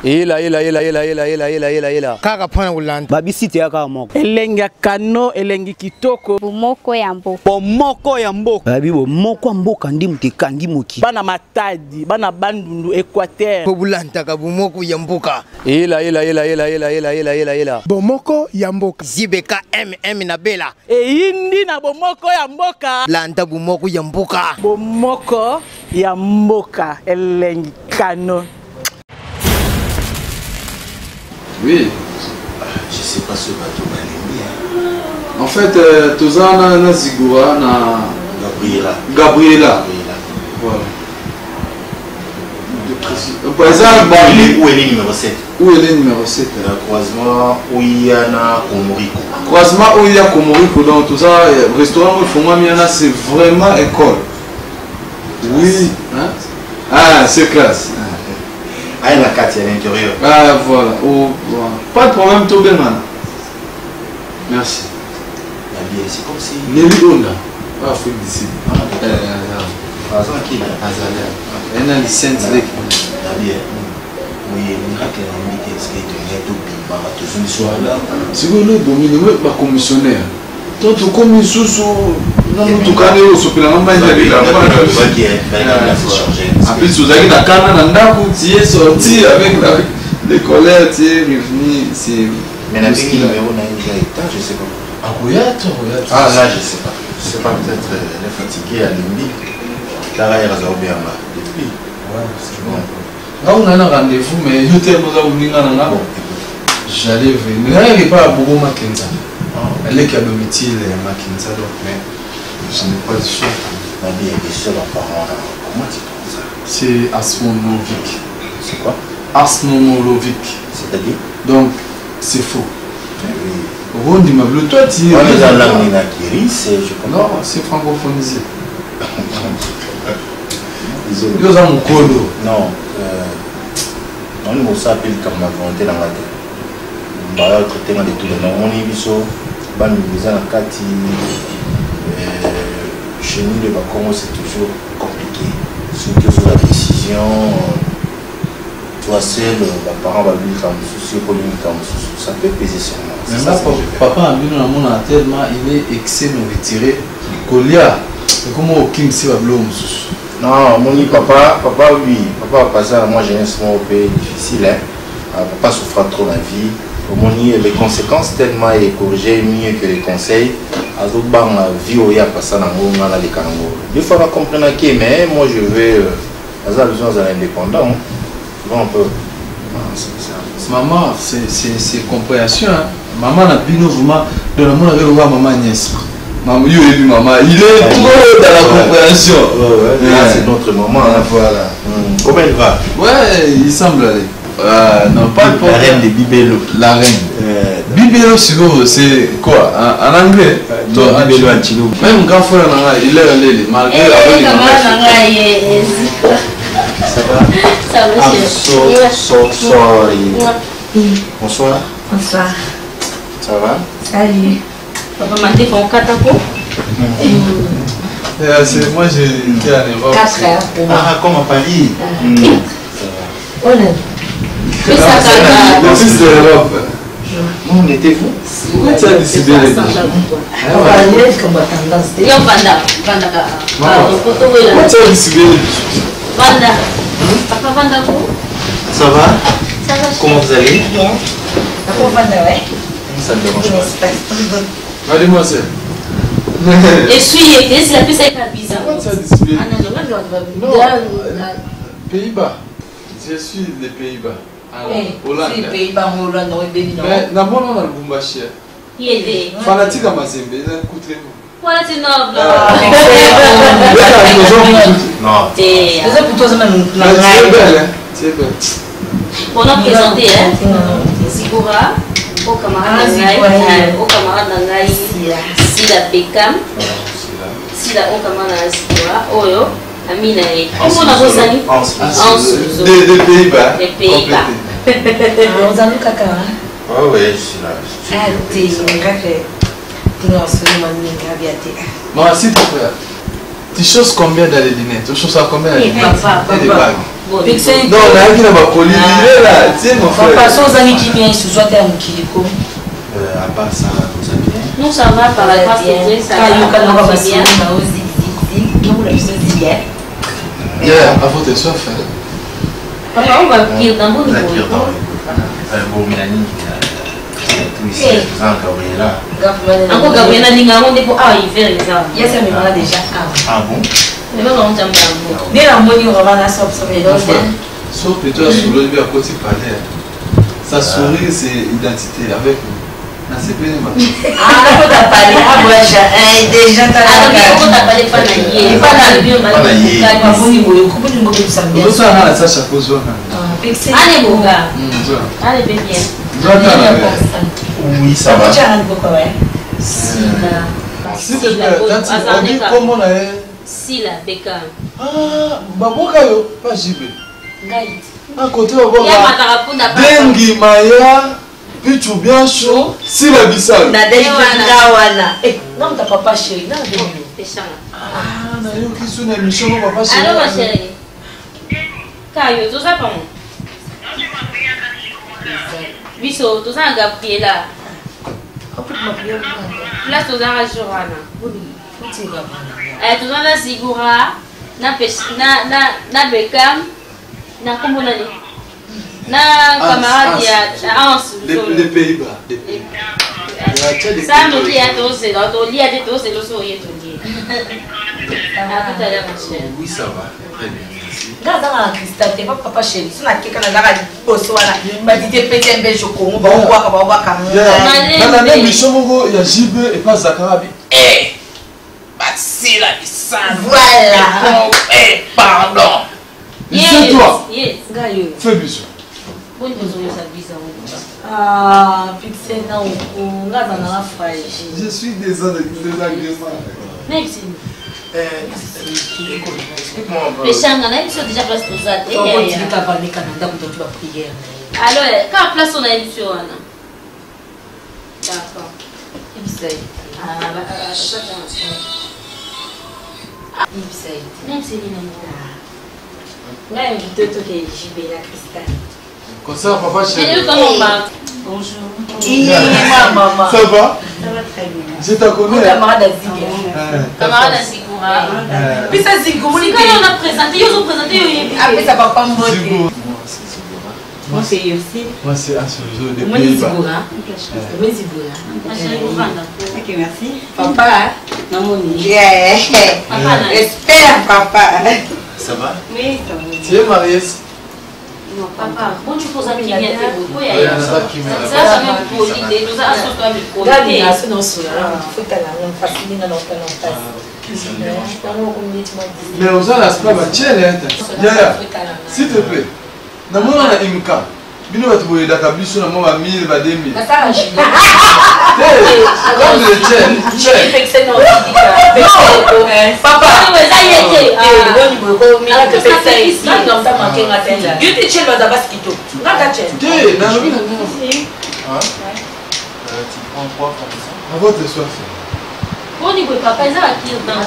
Ela. Kaka pana ulanda. Babisite ya kaka moko. Elengi kano, elengi kitoko. Bomoko ya mboka. Bomoko ya mboka. Babi bomoko ya mboka ndi mutekangi moki. Bana Matadi, bana Bandundu, Équateur. Bobulanda ka bomoko ya mboka. Ela. Bomoko ya mboka. Zibeka MM na Bela. Eyindi na bomoko ya mboka. Landa bomoko ya mboka. Bomoko ya mboka, elengi kano. Oui. Je sais pas ce bateau bien. En fait, Tozana na Zigura na Gabriela. Voilà. Par exemple, où est le numéro 7? Où est le numéro 7? Croisement où il y a na Komoriko. Croisement où il y a Komoriko. Donc tout ça, restaurant où Fongamiana, c'est vraiment école. Oui. Hein? Ah, c'est classe. Ah, il y a la carte à l'intérieur. Ah, voilà. Oh, voilà. Pas de problème, tout bien, man. Merci. La bière, c'est comme si. Nelly Onda. Ah, faut d'ici. Par exemple, qui est là? Elle a une licence. La bière. Oui, il y a une invité, est-ce qu'il y a tout bien? Si vous voulez, vous êtes commissionnaire. Donc, comme il sous non, tout cas, vous êtes là. En plus, vous avez la canne, vous êtes sorti avec les colères, vous êtes revenu. Mais la numéro n'a déjà été, je sais pas. Ah, oui, ah, là, je sais pas. Je sais pas, peut-être elle est fatiguée à l'Imbi. Là, elle a bien là. Depuis. Ouais, c'est bon. Là, on a un rendez-vous, mais je t'ai dit que j'allais venir. Elle n'est pas à Bourou Makenza. Elle est qu'à domicile à Makenza, donc, mais je n'ai pas de choix. La vie est seule en parlant. Comment tu trouves ça? C'est Asmonovic. C'est quoi? Asmonovic. C'est-à-dire? Donc, c'est faux. Oui. Rondi Mablo, toi tu es. Dans la langue Ninakiri, c'est. Non, c'est francophonisé. Yo za mukolo. Non. On nous s'appelle comme la volonté dans la tête. On va traiter de tout le monde. On est biso. Ban nous a kati. Chez nous, le Congo, c'est toujours compliqué. Surtout sur la décision. Toi seul, les parents vont lui faire des soucis, ça peut peser sur moi. Mais là, papa a mis dans mon tellement il est excès de retirer. Colia, comment au Kim si va bleu? Non, mon papa, oui, papa a passé à moi jeunesse au pays difficile. Hein. Papa souffre trop la vie. Mon les conséquences tellement est corrigé mieux que les conseils. Azobang la vie où il y a passé dans le monde les Kango. Il faut comprendre que mais moi je veux besoin d'un indépendant. Un peu. Maman, c'est compréhension. Hein? Maman a bien vraiment de la monde avec maman nièce. Maman, il est maman, il est trop dans la compréhension. Là, c'est notre maman. Hein. Voilà. Comment elle va? Ouais, il semble aller. Non, pas le la reine de Bibelo. La reine. Bibelo, c'est quoi? En anglais? Bibelo en chino. Même quand il est allé, malgré la ça va? Ça va, sorry. Bonsoir. Bonsoir. Ça va? Salut. Papa m'a dit qu'on catako. Moi, j'ai été en Europe. 4 heures. Ah, comme à Paris. On est. Le fils de l'Europe. On était vous? Pourquoi tu as décidé de dire? Pourquoi tu as décidé? Vanda. Papa Vanda vous? Ça va? Ça va. Comment vous allez? Bien. Papa Vanda, ouais. Ça ne dérange pas. Mademoiselle. Et suis été, c'est la plus avec la bizarre. Pourquoi tu as décidé? Non. Pays-Bas. Je suis des Pays-Bas. Hollande. Si Pays-Bas, Hollande, on est béni. Mais d'abord, on a le Bumbashi. Il est des. Fanatique à Mazembe, il a écouté. Voilà, c'est noble. Non. C'est pour toi, c'est même. C'est belle. On a présenté, hein. Sigura, au camarade Nangaï, Sila Bekam, Sila au camarade Sigura, Oyo, Amina et. Comment on a besoin? Des Pays-Bas. Des Pays-Bas. Nous allons caca. Ah oui, je suis là. Ah, t'es un café. Tu n'as absolument pas de Moi, s'il te plaît. Tu choses combien dans les lunettes? Tu choses à combien dans les lunettes? Et des bagues. Non, on a qui n'a pas collé là. Tu sais, mon frère. Papa, sans amis qui viennent, ce soit un kiliko. À part ça, nous amis. Nous, ça va par la grâce de Dieu, ça va bien. À votre soif. Papa, on va cuire dans mon niveau. Bon, Mélanie, tout ici, Gabriela. Encore Gabriela, il y a un dépôt. Ah, il fait les armes. Il y a ça, mais on a déjà. Ah bon? Mais non, on t'aime pas. Dès la monnaie, on va la sortir. Sauf que toi, sur le à côté, palais. Sa souris, c'est identité avec nous. C'est bien. Ah, on t'a parlé. Ah, ouais, déjà, t'as parlé. On t'a parlé pas naïe. Pas naïe. Pas naïe. Allez, mon gars. Allez, bien. Oui, ça va. S'il te plaît, on dit comment on a. Sila, Beckham. Ah, Baboka yo, pas JB. Gaït. À côté, on va voir. Dengue, Maya, Pichu bien chaud, Sila Bissal. Nadège Gawana. Non, t'as papa chéri. Non, ah, na yo qui sont une émission, papa chéri. Allô, ma chérie. Kayo, tout ça pour moi. Biso, tout ça, Gabriela. Là, tout ça, Jorana. Tout ça, na Sigura, na Beckham, na Komonani. Na camarade, il y a les Pays-Bas. Ça, nous dit à tous, c'est dans ton lit, à tous, c'est le sourire, tout dit. À tout à l'heure, ma chère. Oui, ça va. Très bien. Dans Christelle, t'es pas papa chéri. Si on a quelqu'un dans la poste, voilà. M'a dit, t'es pété un bel chocolat. On va voir comment on va caméra. Dans la même émission, il y a JB et pas Zakarabi. Eh! C'est la Bissal. Voilà. Eh, pardon. C'est toi. Yes. Fais bisous. Bonne besoin de sa vie, ça. Ah, Pixel, non, on a dans la fraîche. Je suis désagrément. Merci. Explique-moi un peu. Les changans, ils sont déjà place pour ça. On continue à parler Canada pour toute la prière. Alors, quand place on a émission, Anna. D'accord. Pixel. Pixel. Même si il est là, invité tout que JB la Christelle. Comme ça, papa chéri. Et comment on va? Bonjour. Ça Maman. va? Ça va très bien. Je te connais. Camarade Azig. Camarade Azigura. Puis ça Zigou, c'est quand on a présenté, ils ont présenté. Après ça va pas me voter. Moi c'est Yossi. Moi c'est Assozo de Moi Pays-Bas. Moi Zigura. Ok, merci. Papa. Non mon yeah. Espère papa. Ça va? Oui, ça va. Tu es mariée? Non, papa, bon, tu poses un petit bien. Il y en a qui me ça, ça même pour l'idée. Nous avons toi avec pour l'idée. Mais aux gens, la splava, tiens, Yaya, s'il te plaît. Dans mon on a Imka. Bino va te voir dans la biche, on a 1000, 2000. Papa, à votre soif. Bon, il ne papa, ils ont acquis dans le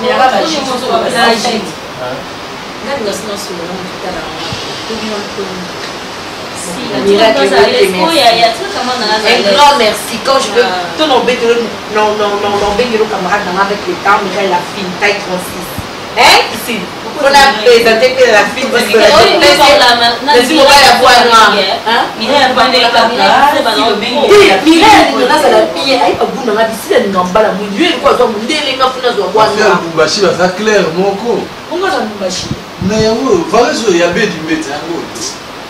un grand merci. Quand je veux tout l'embêter, non, camarade avec le temps, mais la fille, taille 36. Hein? Ici. On a présenté que la fille de la voix noire.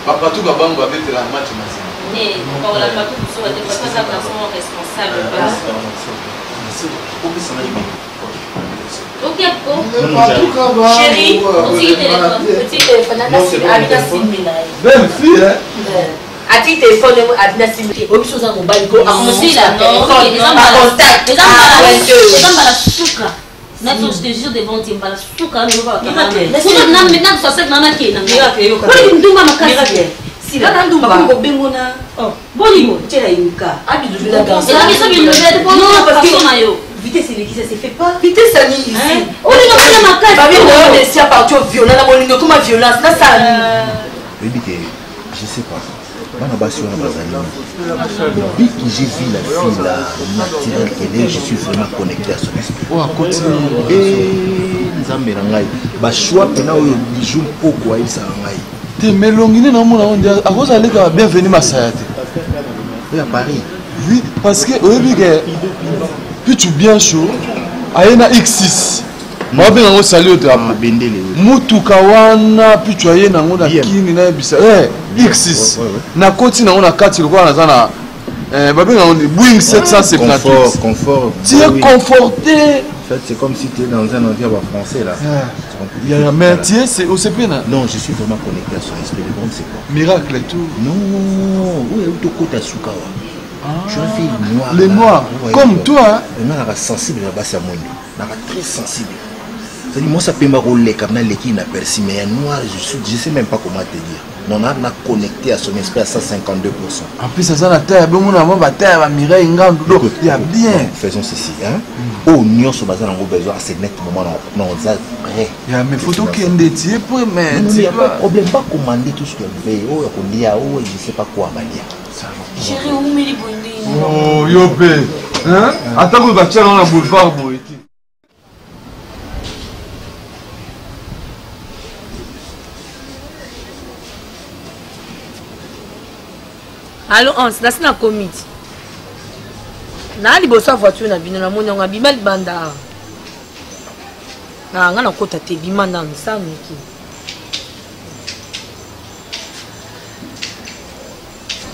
Papa tout va bango avec la match mazin. Mais quand on a pas tout ça, des fois ça sont responsables. Ok, chérie, petit téléphone, belle fille, hein? À titre téléphone, Abina Simili. Au chose à mon bail, go à mon aussi là, les hommes je te jure devant tes balles, tout quand même. Maintenant, ça c'est nana qui est nana. Si là, on va pas bengona. Bon, il faut tirer une carte. Ah, mais je vais la garder. Non, parce que Vitesse, ça se fait pas. Vitesse, ça ici. On est dans ma case. Bah, on est ici à partir violent, on a comme ma violence. Là, ça. Je sais pas. Depuis que j'ai vu la fille là, naturelle qu'elle est, je suis vraiment connecté à son esprit. Oh, à côté. Et Nzambe Rangai. Bah, choix, maintenant, il joue beaucoup à ça. T'es mélangé dans mon monde. À cause de ça, bienvenue ma sayate. Oui, à Paris. Oui, parce que au début, puis tu bien chaud. Aïna X6. Moi, bien, on salue au drapeau. Mutuka wana, puis tu as eu na kini na bisa. X6. Na koti na ona 4 kwa na zana. Babin on Boeing 778. Confort. Tu es conforté. En fait, c'est comme si tu es dans un environnement français là. Mais tu es c'est OCP là. Non, je suis vraiment connecté à son esprit. Le bon c'est quoi? Miracle et tout. Non, où est au côté Sukawa? Je suis une fille noire. Les noirs, comme toi. On a sensible là-bas, c'est à moi. On a très sensible. C'est-à-dire, moi, ça peut me rouler comme un qui n'a perçu, mais un noir, je ne sais même pas comment te dire. Non, on a connecté à son esprit à 152%. En plus, ça a la terre, bon, on a terre, on mirer, il y a bien. Faisons ceci, hein. Oh, nous sommes besoin à ce net moment, non, on a prêt. Il y a mes photos qui ont dédié pour mais il n'y a pas de problème, pas commander tout ce qu'on veut. Oh, on dit, oh, je ne sais pas quoi, on va dire. Chérie, où me les bondés? Oh, yopé. Hein? Attends, vous allez dans la boulevard, boy. Allô, Hans, là c'est la commune. Na liboso voiture na bino na moni on abima libanda. Na ngana kota te bimanda nsani ki.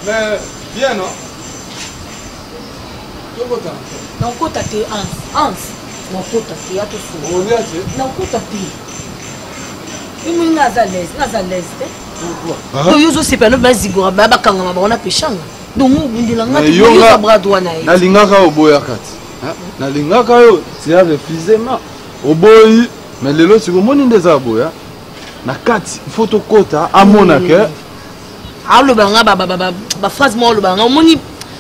Mais bien non. Tokota. Na kota te Hans. Na kota te ya to so. On y a te. Na kota te. Imi ngaza les te. To yozo sepelo bazigora baba kanga mabona peshanga. Donc bundilanga te yoza bras droit na ye. Na lingaka oboya kati. Na lingaka yo c'est refusement. Oboyi mais lelo sikomoni ndeza boya. Na kati photo kota amona ke. Alo banga ba phrase mo lo banga moni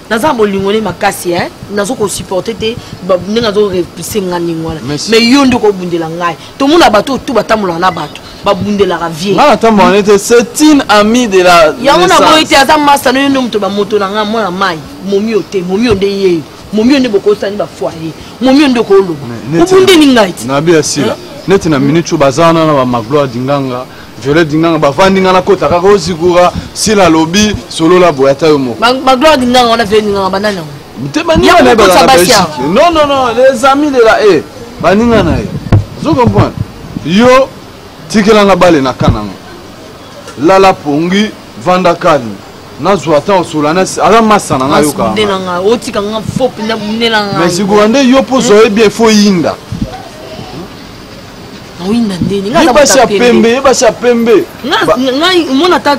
naza bolingone makasi nazo ko supporter te ndinga zo repousser ngani ngwana mais yo ndiko bundela ngai to mona bato tout batamola na bato babundela ka vie ngana tamona te c'est une amie de la yango na boy te aza masa no ndo mto ba moto na nga mona mai momi ote momi onde ye momi onde boko sani ba foyer momi onde ko lo ubunde ni ngai na bia sila neti na minute bazana na ba magloire dinganga Violet dinganga bavandi ngana kota kaka ozikura sila lobi solo la boyata yo moko magloire dinganga on a venu ngana banana muteba ni na ba Belgique non les amis de la baninga na ye zo comprendre yo tikelanga bale na kananga lala pongi vanda kali na zwata osolana ala masana nga yo ka ndenanga otika nga fop na bunelanga mais sigurande yo pozo e bien fo yinda winda ndeni nga basa pembe ngai mona ta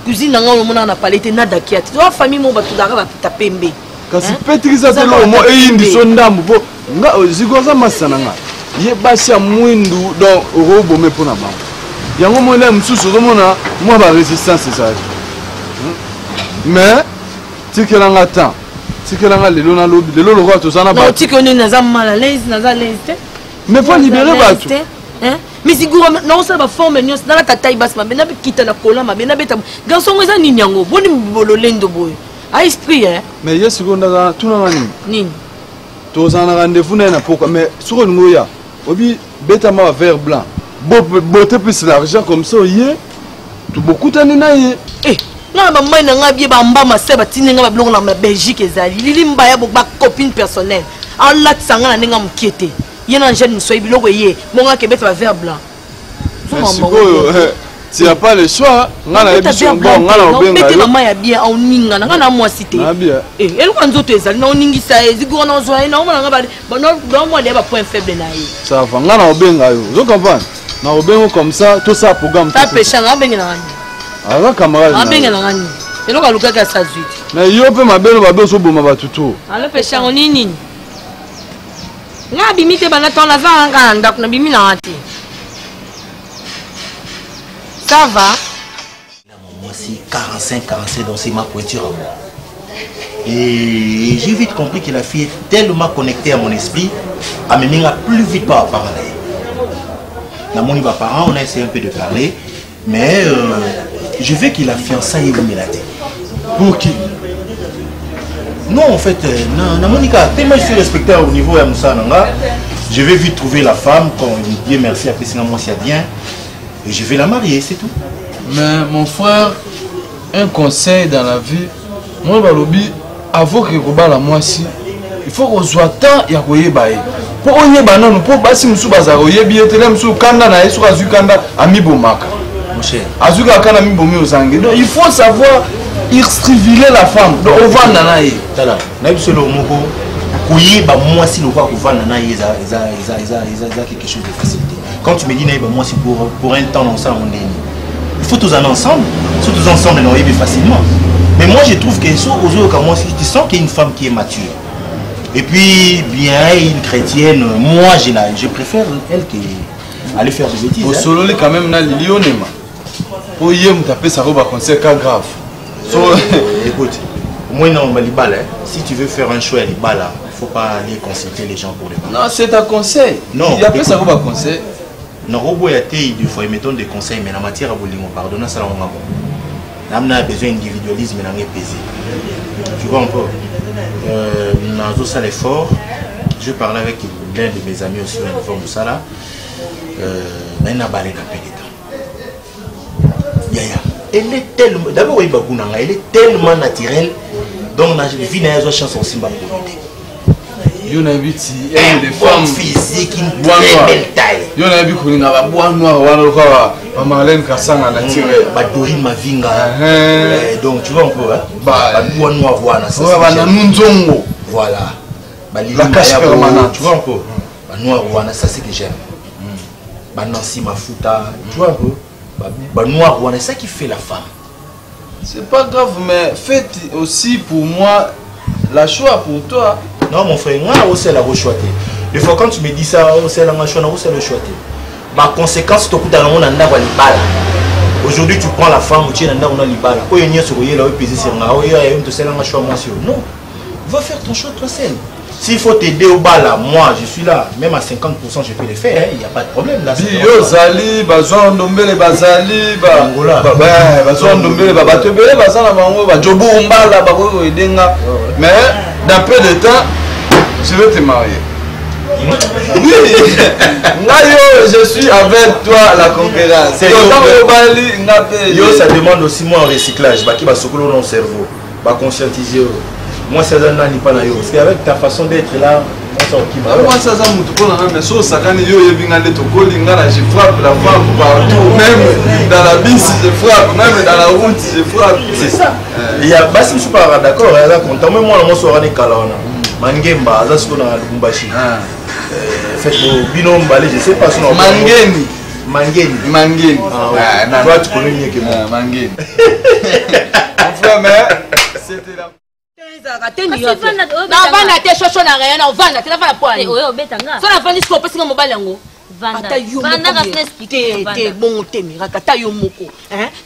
cuisine nga mona na palette na dakia to famille mo batu daka ba pembe kasi petrisa te lo mo e yindi so ndambu bo nga zigoza masana nga ye basa mwindu donc robo me pona ba yango mo le msusu zo mona mo ba resistance ça mais tikelanga temps tikelanga lelo na lobi lelo lo kwa to sana ba non tikone na za mal à l'aise mais faut libérer bato mais siguro non ça va former nyos na la taille basse ma bena kita na kola ma bena beta garçon eza nini yango boni bololendo boy a esprit mais yes gonda tuna ngani nini to zana rendez-vous na pourquoi mais sur ngoya obi beta ma vert blanc bote plus l'argent comme ça yé tout beaucoup tani na yé na ba mai na ngabie ba mbama se ba tininga ba bilongo na Belgique ezali lili mbaya ba copine personnelle Allah tsanga na ninga mkiete yena jeune soy biloko ye monga ke beta ba vert blanc tu n'as pas le choix ngana ebiso bon ngana obenga beta mama ya bien oninga ngana moi cité elle ko nzoto ezali na oningisa ezigura na zo na omona ngaba ba moi de ba point faible na ye ça va ngana obenga yo zo comprendre na obengo comme ça tout ça programme ta pécha nga benga na ala camarade na benga na ngani eloko aluka ka sa zuit na yo pe mabelo ba beso boma batutu ala pécha nini nga bimite bana tona za nga ndak na bimi na ati ça va moi c'est 45 donc c'est ma pointure à moi et j'ai vite compris que la fille est tellement connectée à mon esprit Améminga plus vite par parler. Dans mon parent, on a essayé un peu de parler, mais je veux qu'il a fiançailles ou mélaté. Pour qui? Non, en fait, Monica, tellement je suis respecté au niveau de Moussa Nanga, je vais vite trouver la femme, quand Dieu merci, après c'est moi, c'est bien, et je vais la marier, c'est tout. Mais mon frère, un conseil dans la vie, moi, Balobi, avant que je la moi si, il faut qu'on soit temps et qu'on y ait. Pour qu'on y ait, non, pour que si nous sommes à y ait, il faut savoir extriviler la femme. Donc, on va nanaï. Quelque chose de facilité. Quand tu me dis moi c'est pour un temps ensemble, il faut tous en ensemble, tous ensemble on y facilement. Mais moi je trouve que tu sens qu'il y a une femme qui est mature. Et puis bien une chrétienne, moi je préfère elle qu'aller faire des bêtises. Au solo quand même na lionema. Pour y me taper ça robe à conseil grave. Écoute, moi non si tu veux faire un choix à l'ibala, faut pas aller consulter les gens pour les balles. Non, c'est un conseil. Non, il y a pas ça robe à conseil. Non, robot a été du fois mettons des conseils, mais la matière à boulimo pardonne ça on a besoin d'individualisme dans les pesé. Tu vois un peu. Dans ça l'effort, je parlais avec l'un de mes amis aussi au niveau de ça là. Elle a balé dans peu de temps. Yaya, elle est tellement d'abord elle est tellement naturelle. Donc la vie n'a pas chance aussi pour l'aider. Il y a des femmes physiques, une très belle taille. Il y a des femmes qui ont bois noir, Marlène Kassanga naturel. Dorine Mavinga. Donc tu vois un peu, bois noir, voilà. La cache permanente. Tu vois un peu. Noir, voilà, ça c'est que j'aime. Nancy Mafuta, tu vois un peu. Noir, voilà, c'est ça qui fait la femme. C'est pas grave, mais faites aussi pour moi la choix pour toi. Non mon frère, moi aussi la rechoiter. Des fois quand tu me dis ça, c'est la choix, c'est le choiter. Ma conséquence, tu as on a libala. Aujourd'hui tu prends la femme, tu as on a libala. Oh il y a sur là, peser sur là, oh il y a une c'est la choix moi sur. Non, va faire ton choix toi seul. S'il faut t'aider au bal, moi je suis là, même à 50% je peux le faire, il n'y a pas de problème là. Yo Zali, bazon dombele bazali, Angola, bazon dombele babatebele bazana bango, bajobu mbala bako edenga. Mais dans peu de temps, je vais te marier. Oui, je suis avec toi à la conférence. Yo, ça demande aussi moi un recyclage, qui va s'occuper dans le cerveau, va conscientiser. Moi, c'est un an pas naïf. Parce qu'avec ta façon d'être là, on sort qui va. Moi, ça me tourne dans mais so ça quand yo yebingale to kolingana, je frappe la femme partout, même dans la bus je frappe, même dans la route je frappe. C'est ça. Il y a basi je suis pas d'accord, là content même moi on sort en kalana. Mangemba, ça c'est dans Lubumbashi. Fait bino mbalé, je sais pas son nom. Mangeni. Ah, toi tu connais mieux que moi. Mangeni. Enfin mais c'était là. navanda te shosho na rien na ovanda te navanda poani so navandi siko opesinga mobali yango ata yo te bongo te miraka ata yo moko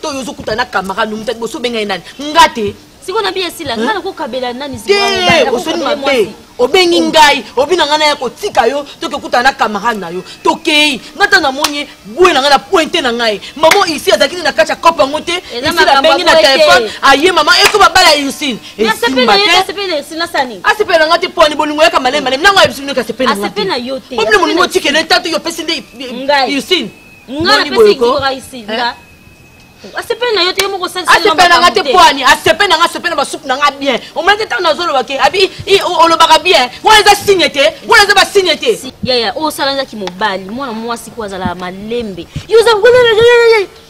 to yo ozokuta na kamara no mutaki boso obengai nani nga te siko na bi esila nga nakokabela nani osoni mabe obengi ngai obina nga na ya kotika yo tokokuta na kamara na yo tokei nga ta namoni bwe na nga na pointe na ngai mama isi azalaki na kati ya kope yango te isi nabengi na telefone aye mama eko babala yusine asepela nga te poani bolingo yaka malema malema nango ayebisi bino kasepela nga te obina molingo otikele tato yo opesi nde yusine asepena yo te moko asepena nga te poani asepena nga asepena basupu na nga bien omonaki ntango nazolobaki abi olobaka bien wana eza signe te wana eza basigne te yaya osala ezaki mobali mwana mwasi ko azala malembe yoza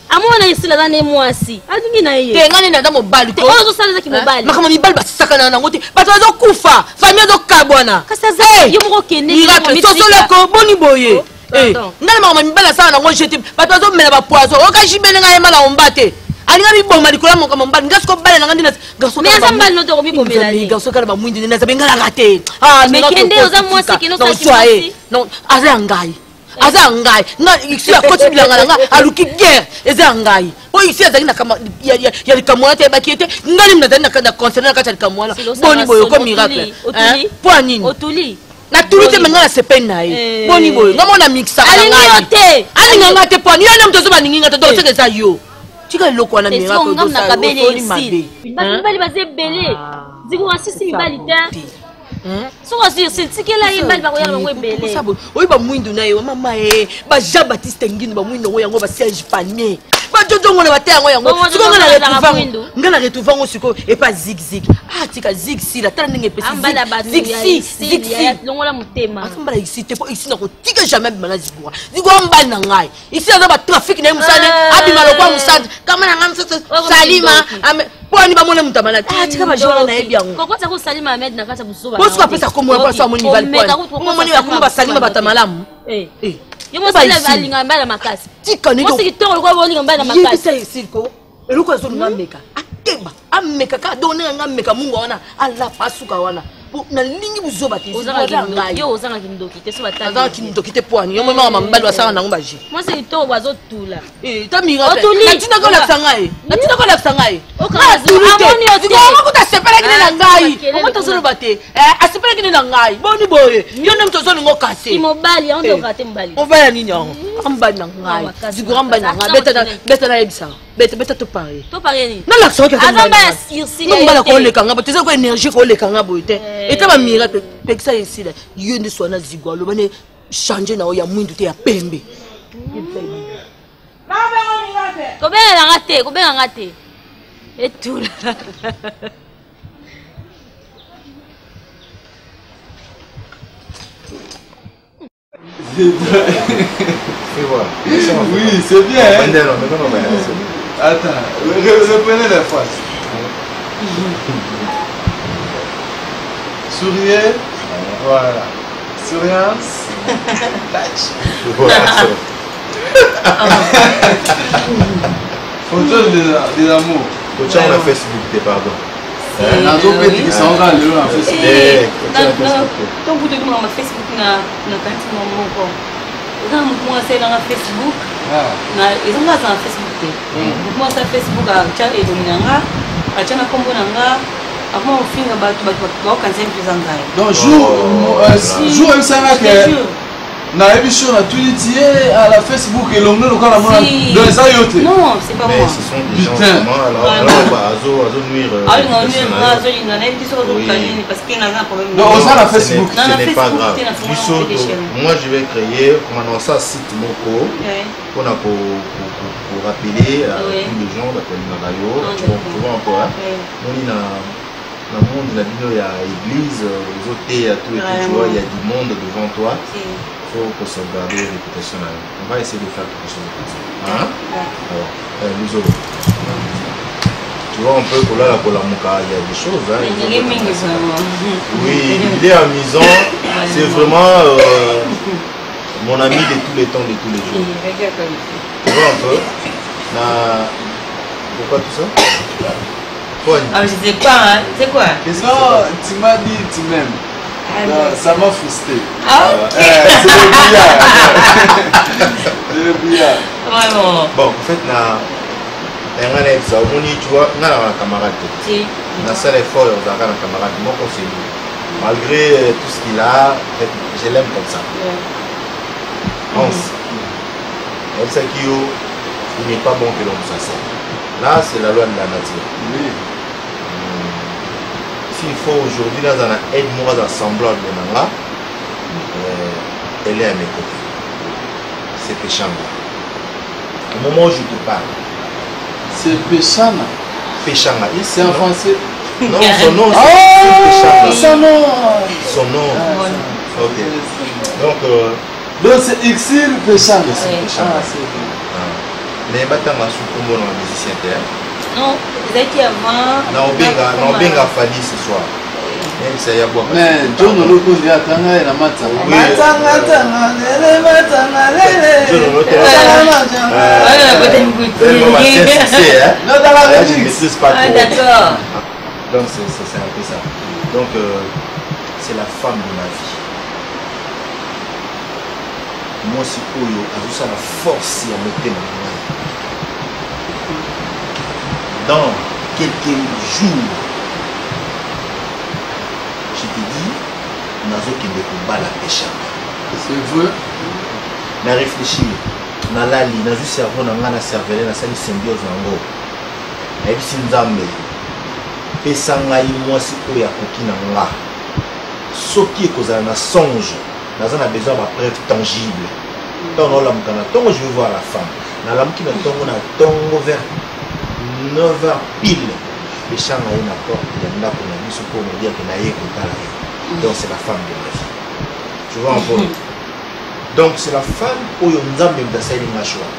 amona esila za ne mwasi alingi na ye te ngani naza mobali te oyo ozosala ezaki mobali makambo mibali basisakana nango te bato bazokufa famille azokabwana kasi aza yo moko kende sosoleko boni boye ngai makambo mibali asala nango jete bato bazomela bapoison okajibene ngai yemala omba te alinga biboma likolo makambo mobali nga siko bale nanga ndina garso kala bamwindi nina zabe ngalaka te aza ya ngai aza ya ngai isi akoti bilanga na nga aluki guerre eza ya ngai oyo isi azali ya likambo wana te yebaki ete ngai nazali na concerne na kati ya likambo wana boni boye oko miracle po anini na tulu te menga se pena e boni boy ngamo na mixa ali ngiote ali nganga te poni yo na mtozo ba ninga te do se que ça yo tika loko na minga ko do sa ici bali baze belé ziku asisi bali te soka si tikela ye bali ba koya ngo belé oyi ba mwindu na ye mama e ba Jean Baptiste Ngini ba mwindu ngo yango ba Serge Panier ba jojo ngo na ba te yango siko nga na retrouver ngo siko e pas zig ah tika zig si la tala ndenge pesi zig si longola mutema asamba ici te po ici na ko tika jamais bimana zigwa mbali na ngai ici na ba trafic na musane abima lokwa musane kama na ngam salima poni ba mona mutamana tika ba jona na ebiango kokota ko salima Ahmed na kata busoba ko siko pesa ko mo pa so amoni bali poni mo moni ya ko ba salima batamalamu Yo mosala balinga mbala makasi. Tika ni. Mosiki toro kwa bolinga mbala makasi. Yebisa esiko. Eluko zo ngameka. Akeba. Ameka ka done ngameka mungu wana. Ala pasuka wana. Na lingi buzoba te. Ozanga ngai. Yo ozanga kindoki te so batali. Ozanga kindoki te poani. Yo mama mbali wasanga na ngombaji. Mosiki toro bazo tula. Tamira. Natina ko la sangai. Natina ko la sangai. Okazo amoni oti. Ko ta sepela kine na ngai. Ko ta zo bate. Asepela kine na ngai. Boni boye. Yo na mtozo ngo kase. Kimobali ondo kate mbali. On va ya nini yango? Amba na ngai. Ziguramba na ngai. Beta na ebisa. Beta to pare. To pare ni. Na l'action que azamba ya sirsi. Non bala ko le kanga, but ko énergie ko le kanga boite. Et ta ba mira pe ça ici là. Yo ndi swana zigwa lo bane changer na o ya mwindu te ya pembe. Ko benga ngate. Et tout là. Fais voir. Oui, c'est bien. Attends, reprenez la face. Souriez. Voilà. Souriance. Touch. Photo de l'amour. Photo de Facebook, pardon. Nazo peti ki saonga lelo na Facebook. To buto kuma ma Facebook na kanti moko. Eza mwa sela na Facebook. Na ezonga za Facebook te. Mwa sa Facebook a cha edominanga, a cha na kombo nanga, akoma ofinga batu ba kanzi mpizanga. Donc jour ça va que na émission na Twitter à la Facebook et l'onglet le quand la dans ça yote. Non, c'est pas moi. Ce sont des gens alors bah azo nuire. Ah non, azo ina na petit sur le parce qu'il y a un problème. Donc ça la Facebook, ce n'est pas grave. Moi je vais créer comment ça site moko pour rappeler à tous les gens la radio, tu vois encore on est dans le monde la vidéo il y a église, aux autres il y a tout et tout, tu vois, il y a du monde devant toi. Il faut sauvegarder la réputation. On va essayer de faire quelque chose de ça. Hein? Alors, nous autres. Tu vois un peu pour là, pour la mouka, il y a des choses. Hein, oui, il est amusant. C'est vraiment mon ami de tous les temps, de tous les jours. Tu vois un peu. Pourquoi tout ça? Ah, je sais pas, hein. C'est quoi? Non, tu m'as dit tu m'aimes. Ça m'a frustré. Ah, ok. C'est le billard. C'est le billard. Vraiment. Bon, en fait, tu vois, on a un camarade. On a fait l'effort, on a un camarade. Moi, malgré tout ce qu'il a, je l'aime comme ça. Pense. Elle sait qu'il n'est pas bon que l'on s'asseye. Là, c'est la loi de la nature. Oui. S'il faut aujourd'hui, dans un aide-moi dans semblant de Nanga, elle est à mes côtés. C'est Péchanga. Au moment où je te parle. C'est Péchana. Péchanga. C'est en français. Non, son nom c'est Péchanga. Son nom. Son nom. Ok. Donc c'est Exil Péchanga. Mais maintenant, je suis comme un musicien. Non, c'est qui avant. Non, benga Fali ce soir. Même si il y a beaucoup. Mais John Oloko dit atanga et la mata. Matanga tanga lele matanga lele. John Oloko. Non, dans la remix. Ah d'accord. Donc c'est un peu ça. Donc c'est la femme de ma vie. Moi aussi Oyo a ça la force à me témoigner. Dans quelques jours, je te dis, nazo qui me bala péché. C'est vrai. Na réfléchir. Na lali, na juste cerveau na ngana cervelet na sali symbiose nango. Na bisi nzambe. Pesa ngai mwasi oya koki na nga. Soki ekozala na songe, naza na besoin de preuve tangible. Tant on la mukana, tant je veux voir la femme. Na la mukina tongo na tongo vers 9h pile. Pesa ngai na porte ya ndako na biso pour me dire que na ye kotala. Donc c'est la femme de ma vie. Tu vois un peu. Donc c'est la femme où on a même dans sa ligne à choix.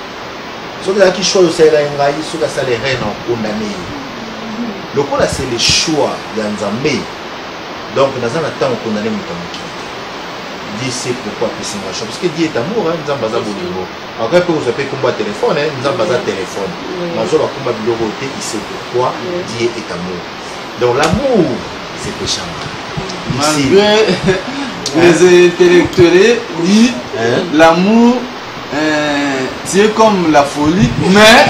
Ce qui choix c'est la ngai, ce que ça les reines en condamné. Le coup là c'est le choix d'Anzambe. Donc dans un temps on condamne Mutamuki. Dis c'est pourquoi c'est ma choix parce que Dieu est amour hein, Nzamba za bolingo. Après que vous appelez combat téléphone hein, Nzamba za téléphone. Dans le combat biologique, il sait pourquoi Dieu est amour. Donc l'amour c'est péché. Malgré les intellectuels disent l'amour c'est comme la folie, mais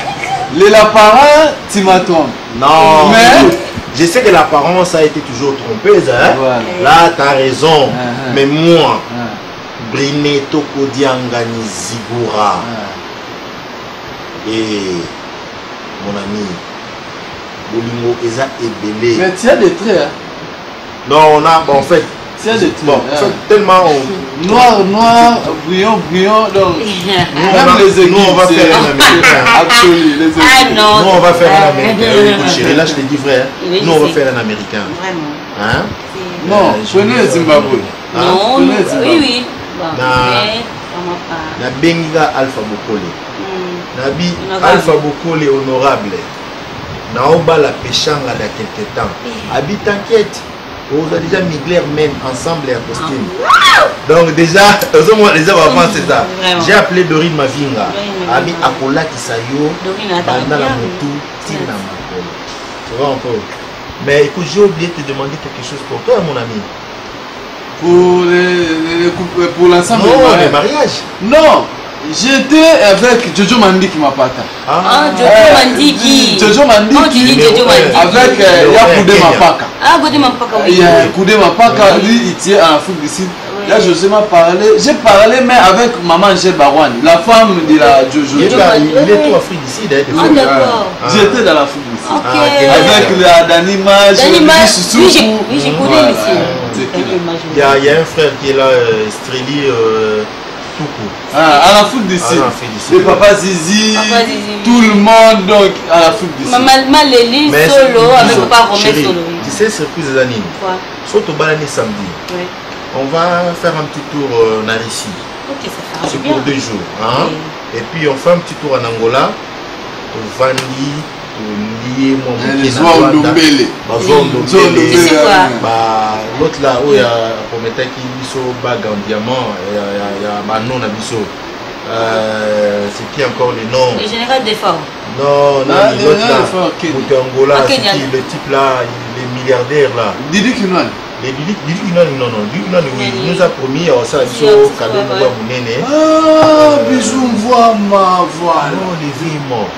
l'apparence tu m'attends. Non, mais je sais que l'apparence a été toujours trompeuse. Hein? Voilà. Là, tu as raison. Mais moi, Brineto Kodiangani Zigura et mon ami, Bolingo Eza Ebele. Mais tu as des traits. Hein? Non, on a, bon, en fait, bon, tellement noir, brillant, donc nous on va faire un américain. Absolument. Nous on va faire un américain. Chérie, là je te dis vrai. Nous on va faire un américain. Vraiment. Hein? Non, prenez le Zimbabwe. Non, oui. Na benga Alpha Bokole. Nabi Alpha Bokole honorable. Na oba la péchanga da quelque temps. Abi t'inquiète. Vous avez déjà migré même ensemble et à costume. Donc déjà, les gens vont penser ça. J'ai appelé Dorine Mavinga. Ami Akola Kisayo. Banda la Moutou. Tina Makolo. Tu vois encore. Mais écoute, j'ai oublié de te demander quelque chose pour toi, mon ami. Pour l'ensemble des mariages. Non. J'étais avec Jojo Mandiki Mapata. Jojo Mandiki. Jojo Mandiki. Avec Yakoudé Mapaka. Ah, Yakoudé Mapaka, oui. Yakoudé Mapaka, lui, il tient en Afrique du Sud. Là, José m'a parlé. J'ai parlé, mais avec maman Angèle Barouane, la femme de la Jojo. Il est tout en Afrique du Sud. Ah, d'accord. J'étais dans l'Afrique du Sud. Avec la Danimage. Oui, j'ai connu ici. Il y a un frère qui est là, Streli. À l'Afrique du Sud. Le papa Zizi, tout le monde donc à l'Afrique du Sud. Maman Lélie solo avec papa Romain solo. Tu sais, surprise des animes. Quoi? Surtout Balani samedi. Oui. On va faire un petit tour en Russie. Ok, ça fera c'est pour 2 jours. Hein? Oui. Et puis on fait un petit tour en Angola. Au Vandi. L'autre là où il y a promettait qu'il y a bague en diamant, il y a un nom à biso. C'est qui encore le nom? Le général Defort. Non, l'autre là, Angola, c'est qui le type là, les milliardaires là. Didi Kinouane. Didi Kinouane, non, Didi Kinouane, il nous a promis à ça, biso, cadeau de voix mounene. Ah, bisou, voix ma voix. Non, les vies morts.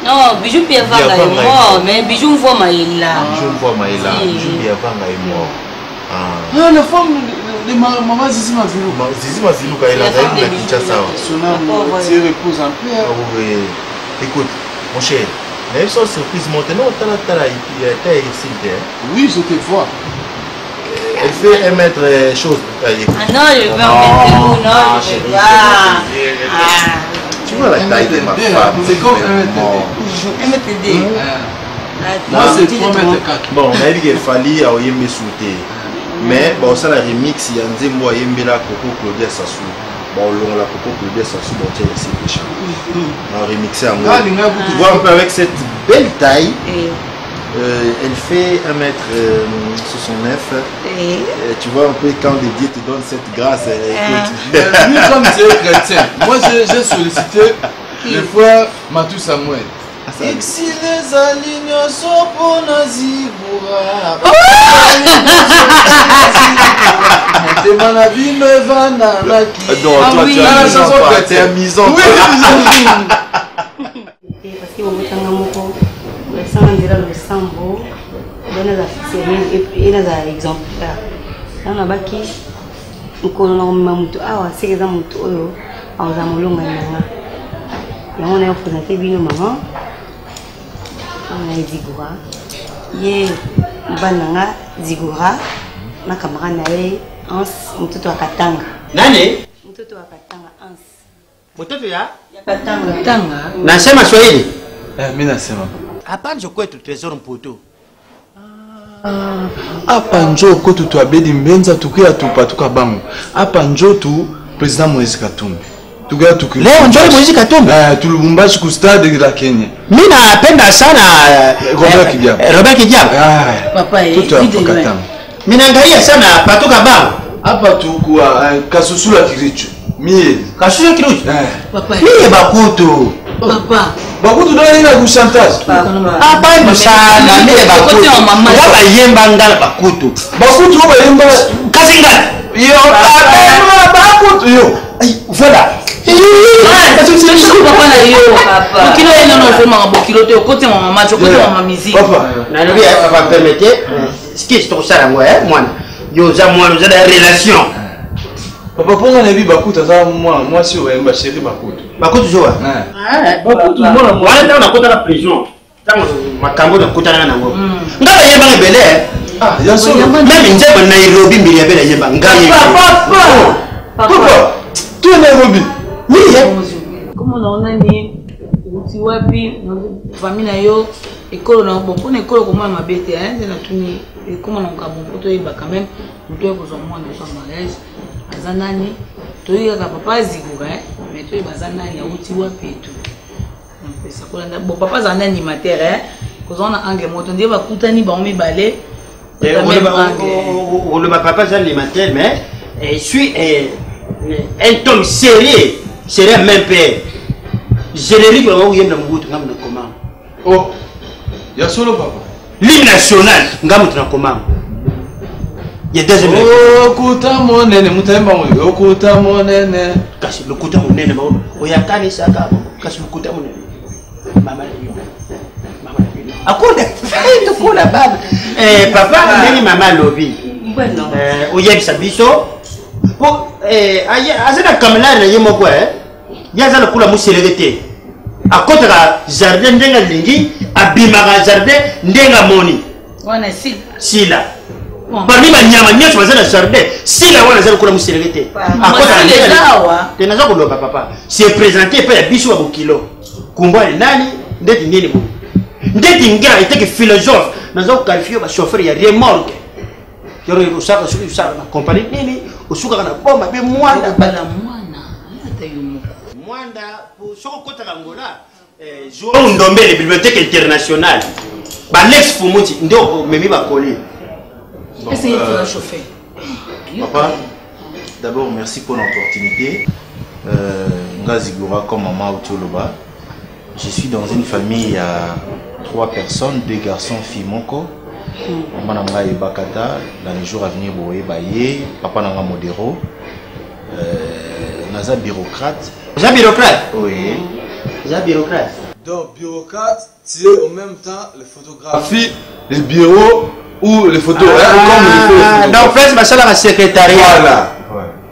Non, Bijou Piavanga est mort, mais Bijou voit Maïla. Bijou voit Maïla, Bijou Piavanga est mort. Ah, la femme de maman Zizi Mavilou. Zizi Mavilou, quand elle a réussi la Kinshasa. Son âme se repose en paix. Écoute, mon cher, mais sans surprise, maintenant, il était ici. Oui, je te vois. Elle fait émettre chose. Ah non, je veux mettre où, non, je veux pas. Tu vois la taille de ma femme. C'est comme MTD. Moi, c'est 3m4. Bon, on a dit qu'il fallait à Oyembe sauter. Mais bon, ça la remix, il y a un Zembo Oyembe la Coco Claudia Sassou. Bon, la Coco Claudia Sassou, bon, tiens, c'est péché. On a remixé à moi. Tu vois un peu avec cette belle taille. Elle fait 1m69. Tu vois un peu quand les dieux te donnent cette grâce. Lui, comme tu es chrétien, moi j'ai sollicité le frère Matou Samuel. Exilez alignes sont pour Nazibura. Donc, tu as une chanson chrétienne misant. Parce que le sambo donne la fixée et les exemplaires. na baki ukolo na mamuto awa sekeza muto oyo aza molonga nanga yango na présenter bino maman na Zigura ye bananga Zigura na camarade na ye Ans mtoto wa Katanga nani mtoto wa Katanga Ans mtoto ya Katanga nasema Swahili mimi nasema hapa njo kwetu Tresor Mpoto hapa njo kwetu tuabedi mbenza tukia tupatuka bango hapa njo tu president Moïse Katumbi tukia tukia leo njo Moïse Katumbi tulubumbashi ku stade la Kenya mimi napenda sana Robert Kidiaba papa tuto Katanga mimi naangalia sana patuka bango hapa tukua kasusula kiricho mie kasusula kiricho papa mie bakutu papa bakutu ndio ina kuchantage hapa ndo sana mie bakutu ngaba yemba ngala bakutu bayemba kazi ngala yo bakutu yo voilà papa na yo bokilo eno na ofema bokilo te okote mama macho okote mama musique papa na lobi va permettre ce qui est trop ça moi moi yo za moi nous a relation papa ponga na bi bakutu za moi si oyemba chéri bakutu joa bakutu mwana wala ta nakota na prison tango makambo na kutana na ngo ngaba yemba ngebele ya so même njema na Nairobi mbili ya bele yemba ngaye papa tu es Nairobi comment on a ni uti wapi famille na yo ekolo na bon pona ekolo ko mama bete hein na tuni comment on ka bon to yeba quand même muto ko zo mwana so mariage azanani to yaka papa Zigura hein mais to yeba azanani uti wapi tu donc ça ko landa bon papa azanani animateur hein ko zo na ange moto ndiye bakutani ba on mibale le papa c'est animateur mais je suis un homme sérieux même père générique va où yemna mubutu ngam na comment oh ya solo papa l'hymne national ngam na comment ya deuxième okuta monene mutemba mo okuta monene kasi lokuta monene ba oyakani saka kasi lokuta monene mama akonda to kula baba papa nani mama lobi bueno oyebisa biso po azana kamela na yemo kwa yaza na kula muselete akotaka jardin ndenga lingi abimaka jardin ndenga moni wana sila parmi ba nyama nyoso bazana jardin sila wana zala kula muselete akotaka ndenga tena za kuloba papa c'est présenté pa ya biso wa bokilo kumba nani ndeti nini bo ndeti ngira iteke philosophe nazo qualifier ba chauffeur ya remorque yoro usaka na compagnie nini usuka kana bomba be mwanda bala mwana hata yumo mwanda soko kota kangola Joao Ndombele bibliothèque internationale ba Lex Fumuti ndio memi ba coller est-ce que tu as chauffé papa d'abord merci pour l'opportunité Ngazigura comme maman Otoloba je suis dans une famille à 3 personnes 2 garçons filles moko maman nanga Bakata dans les jours à venir boye baye papa nanga modéro naza bureaucrate. Naza bureaucrate? Oui. Naza bureaucrate. Donc bureaucrate, c'est en même temps les photographies, les bureaux ou les photos. Donc frère, ma salle à secrétariat. Voilà.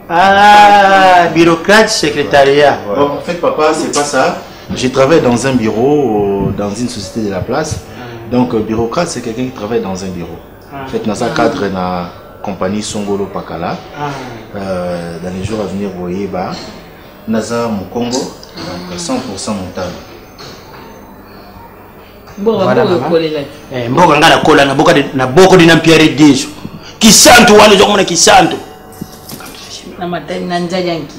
Ah, bureaucrate, secrétariat. Bon, en fait papa, c'est pas ça. Je travaille dans un bureau, dans une société de la place. Donc bureaucrate, c'est quelqu'un qui travaille dans un bureau. En fait, dans un cadre na compagnie Songolo Pakala. Dans les jours à venir, vous voyez, Naza Mukongo, donc 100% montagne. Mboka ngala kola na boko dina Pierre Diso. Kisantu wale zo mona kisantu. Na matani na njajanki.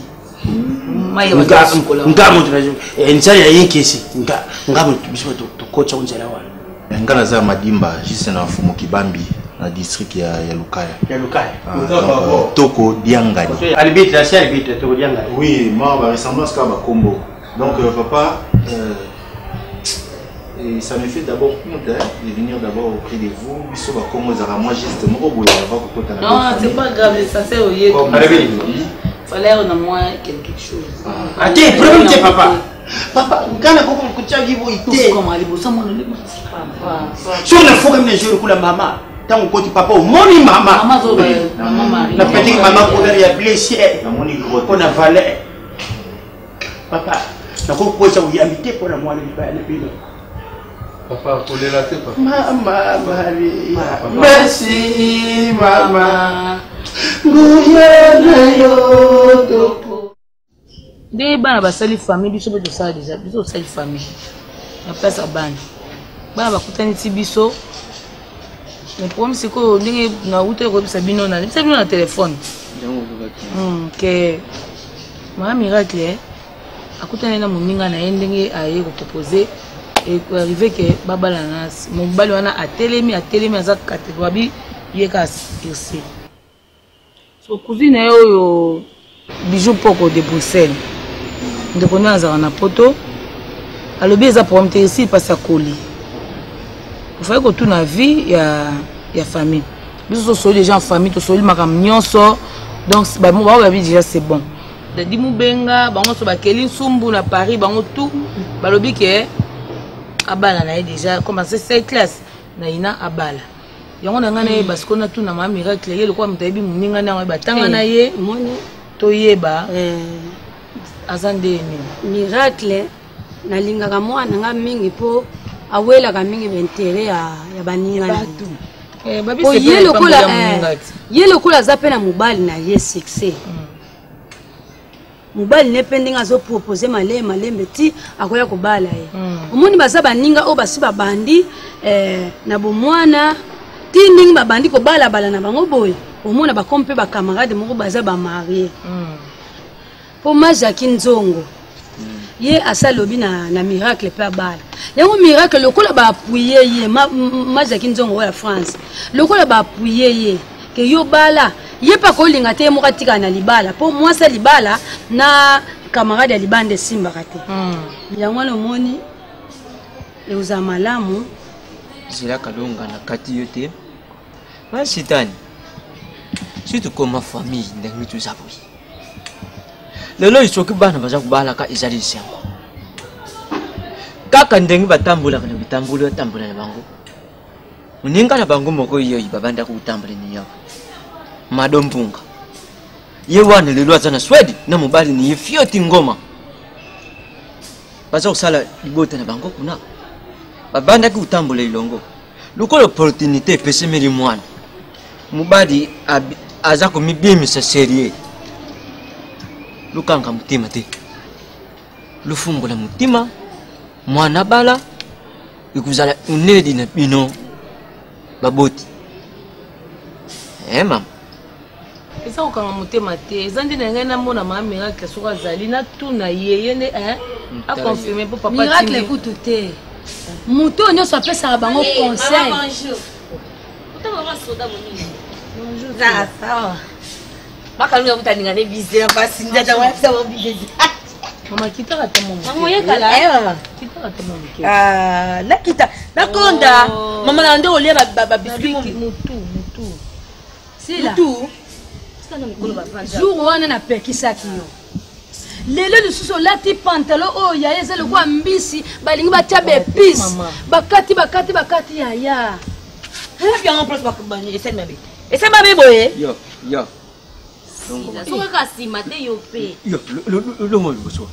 Ngamu tunazo. Nzali ya yinkisi. Ngamu bisho to kocha unjala wale. Ngala za Madimba, juste na fumu Kibambi. Na district ya Lukaya. Ya Lukaya. Toko Diangani. Arbitre, c'est arbitre Toko Diangani. Oui, moi ba ressemblance ka ba combo. Donc papa et ça me fait d'abord honte de venir d'abord auprès de vous. Biso ba Congo zara moi juste mo boya va ko kota na. Non, c'est pas grave, ça c'est au yé. Fallait on a moins quelque chose. Attends, problème c'est papa. Papa, ngana koko kuchaji bo ite. Comment aller bossa mon le papa. Sur le forum les jours kula mama. tant que papa au moni maman Maman la petite maman qu'on a blessé qu'on a valé papa na ko posa u yamite pour la moi le bino Papa, pour les latter, papa. Maman, Maria. Merci, maman. Gouyana yo. Des bana basali famille biso be tosala déjà biso sali famille na place à bana bana bakutani ti biso le problème c'est que ndenge na uto ko bisa bino na téléphone que ma miracle akutani na moninga na ndenge aye ko proposer et pour arriver que babala na mon bali wana atelemi aza catégorie yeka irsi so cousine yo bijou poko de Bruxelles de connaître na poto alobi eza problème te ici parce à colis il faut que tout na vie ya famille biso so les gens famille to so makam nyonso donc ba mo ba déjà c'est bon de dimu benga bango so ba keli sumbu na Paris bango tout balobi ke abala na déjà commencer cette classe na ina abala yango na ngana parce qu'on a tout na ma miracle ye le kwa mtayibi muninga na ba tanga na ye to yeba azande miracle na lingaka mwana nga mingi po awela ka mingi bentere ya baninga babi ye lokola za pe na mobali na ye succès mobali ne pendinga zo proposer malembe ti akoya kobala ye omoni baza baninga o basi babandi na bomwana ti ndingi babandi kobala na bango boye omona bakompe ba camarade moko baza ba marié po Jacques Nzongo ye asalobi na miracle pe bala yango miracle lokola ba appuyer ye Jacques Nzongo wa France lokola ba appuyer ye ke yo bala ye pa ko linga te moka tika na libala po mwasa libala na camarade ya libande simba kate yango no moni e uza malamu zila kalonga na kati yote ma sitani surtout comme famille ndenge tu zaboyi lelo isoki bana baza kubala ka izali siango kaka ndenge batambula kana bitambula tambula na bango uninga na bango moko iyo ibabanda kutambula ni yako madompunga ye wana lelo azana swedi na mobali ni yefioti ngoma baza kusala libota na bango kuna babanda kutambula ilongo lokolo opportunité pese meri mwana mobali aza ko mibimisa serie lukanga mutima te lufungula mutima mwana bala ikuzala unedi na bino baboti mama eza kokanga motema te eza nde na ngai namona ma miracle soki azali natuna ye nde aconfirme mpo papa miracle ekutu te moto nyonso apesaka bango conseil bakalinga kutaninga ne bise na pasi ndata wa pisa wa bise mama kitaka ta mama mama yekala kitaka ta mama la kita na konda mama na ndo olia ba biscuit mutu sila jour wana na pekisaki yo lelo lisusu olati pantalon oyo ya eza lokwa mbisi balingi batia bepise bakati yaya yango place bakubani esen mabe esen mabe boye yo soki kasima te yo pe longo liboso